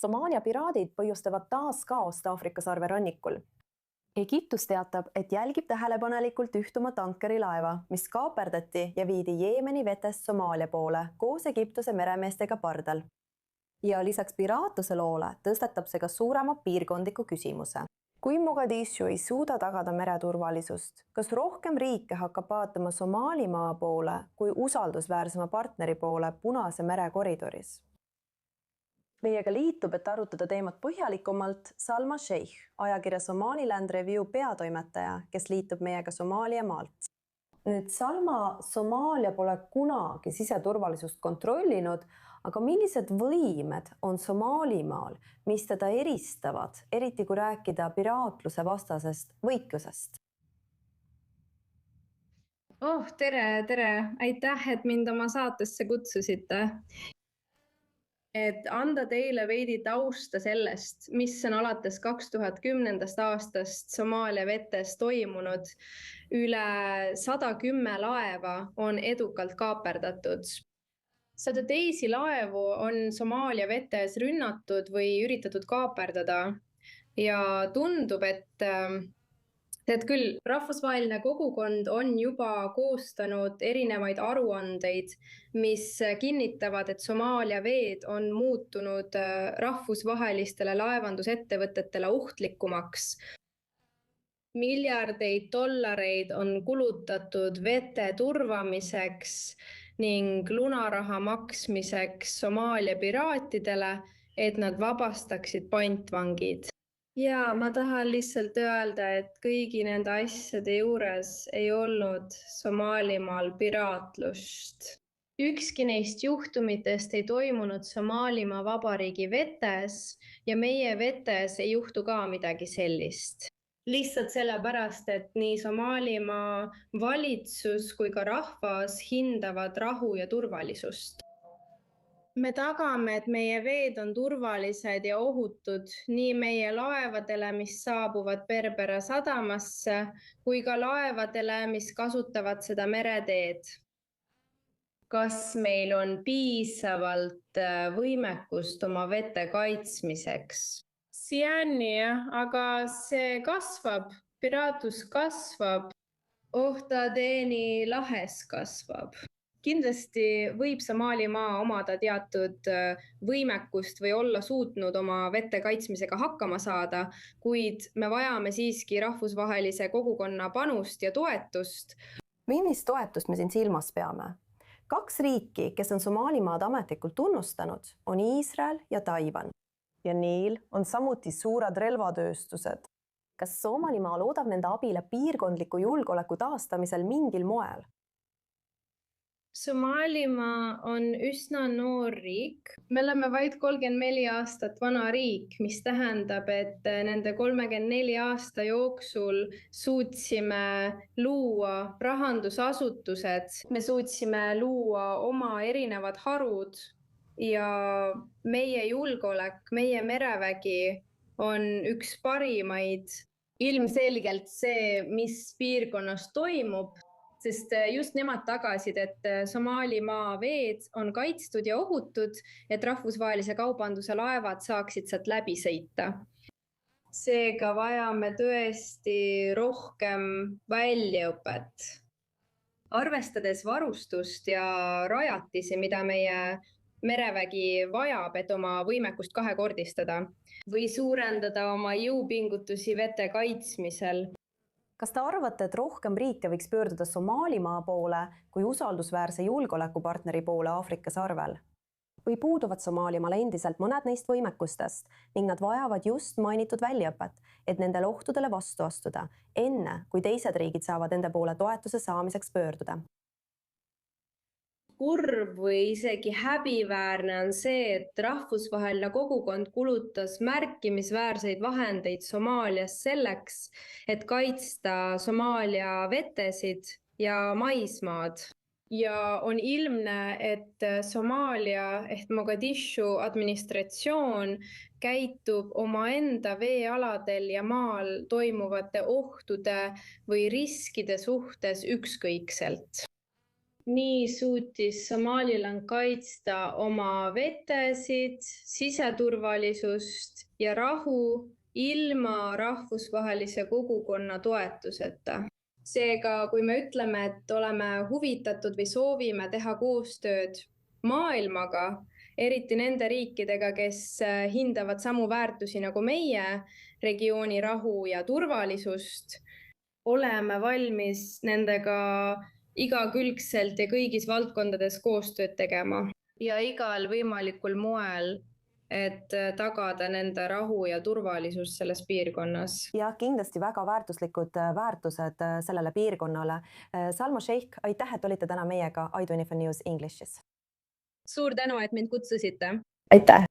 Somaalia piraadid põhjustavad taas kaost Aafrika sarve rannikul. Egiptus teatab, et jälgib tähelepanelikult ühtuma tankerilaeva, mis kaaperdati ja viidi Jeemeni vetest Somaalia poole koos Egiptuse meremeestega pardal. Ja lisaks piraatluse loole tõstatab see ka suurema piirkondliku küsimuse. Kui Mogadishu ei suuda tagada mereturvalisust, kas rohkem riike hakkab vaatama Somaalimaa poole kui usaldusväärsema partneri poole Punase mere koridoris? Meiega liitub, et arutada teemat põhjalikumalt Salma Sheikh, ajakirja Somaliland Review peatoimetaja, kes liitub meiega Somaalia maalt. Nüüd Salma, Somaalia pole kunagi siseturvalisust kontrollinud, aga millised võimed on Somaalimaal, mis teda eristavad, eriti kui rääkida piraatluse vastasest võitlusest? Tere! Aitäh, et mind oma saatesse kutsusite. Et anda teile veidi tausta sellest, mis on alates 2010. aastast Somaalia vetes toimunud. Üle 110 laeva on edukalt kaaperdatud. 100 teisi laevu on Somaalia vetes rünnatud või üritatud kaaperdada ja tundub, et küll rahvusvaheline kogukond on juba koostanud erinevaid aruandeid, mis kinnitavad, et Somaalia veed on muutunud rahvusvahelistele laevandusettevõtetele ohtlikumaks. Miljardeid dollareid on kulutatud vete turvamiseks ning lunaraha maksmiseks Somaalia piraatidele, et nad vabastaksid pantvangid. Ja ma tahan lihtsalt öelda, et kõigi nende asjade juures ei olnud Somaalimaal piraatlust. Ükski neist juhtumitest ei toimunud Somaalimaa vabariigi vetes ja meie vetes ei juhtu ka midagi sellist. Lihtsalt sellepärast, et nii Somaalimaa valitsus kui ka rahvas hindavad rahu ja turvalisust. Me tagame, et meie veed on turvalised ja ohutud nii meie laevadele, mis saabuvad Berbera sadamasse, kui ka laevadele, mis kasutavad seda mereteed. Kas meil on piisavalt võimekust oma vete kaitsmiseks? Siiani, aga see kasvab, piraatlus kasvab, Ohtadeni lahes kasvab. Kindlasti võib Somaalimaa omada teatud võimekust või olla suutnud oma vete kaitsmisega hakkama saada, kuid me vajame siiski rahvusvahelise kogukonna panust ja toetust. Millist toetust me siin silmas peame? 2 riiki, kes on Somaalimaad ametlikult tunnustanud, on Iisrael ja Taiwan. Ja neil on samuti suured relvatööstused. Kas Somaalimaa loodab nende abile piirkondliku julgeoleku taastamisel mingil moel? Somaalimaa on üsna noor riik. Me oleme vaid 34 aastat vana riik, mis tähendab, et nende 34 aasta jooksul suutsime luua rahandusasutused. Me suutsime luua oma erinevad harud ja meie julgeolek, meie merevägi on üks parimaid. Ilmselgelt see, mis piirkonnas toimub, sest just nemad tagasid, et Somaalimaa veed on kaitstud ja ohutud, et rahvusvahelise kaubanduse laevad saaksid sealt läbi sõita. Seega vajame tõesti rohkem väljaõpet. Arvestades varustust ja rajatisi, mida meie merevägi vajab, et oma võimekust kahekordistada või suurendada oma jõupingutusi vete kaitsmisel. Kas te arvate, et rohkem riike võiks pöörduda Somaalimaa poole kui usaldusväärse julgeolekupartneri poole Aafrika sarvel? Või puuduvad Somaalimaal endiselt mõned neist võimekustest ning nad vajavad just mainitud väljaõpet, et nendele ohtudele vastu astuda, enne kui teised riigid saavad ende poole toetuse saamiseks pöörduda? Kurb või isegi häbiväärne on see, et rahvusvaheline kogukond kulutas märkimisväärseid vahendeid Somaalias selleks, et kaitsta Somaalia vetesid ja maismaad. Ja on ilmne, et Somaalia ehk Mogadishu administratsioon käitub omaenda veealadel ja maal toimuvate ohtude või riskide suhtes ükskõikselt. nii suutis Somaliland kaitsta oma vetesid, siseturvalisust ja rahu ilma rahvusvahelise kogukonna toetuseta. Seega, kui me ütleme, et oleme huvitatud või soovime teha koostööd maailmaga, eriti nende riikidega, kes hindavad samu väärtusi nagu meie, regiooni rahu ja turvalisust, oleme valmis nendega igakülgselt ja kõigis valdkondades koostööd tegema ja igal võimalikul moel, et tagada nende rahu ja turvalisus selles piirkonnas. Ja kindlasti väga väärtuslikud väärtused sellele piirkonnale. Salma Sheikh, aitäh, et olite täna meiega IDU News Englishis. Suur tänu, et mind kutsusite. Aitäh!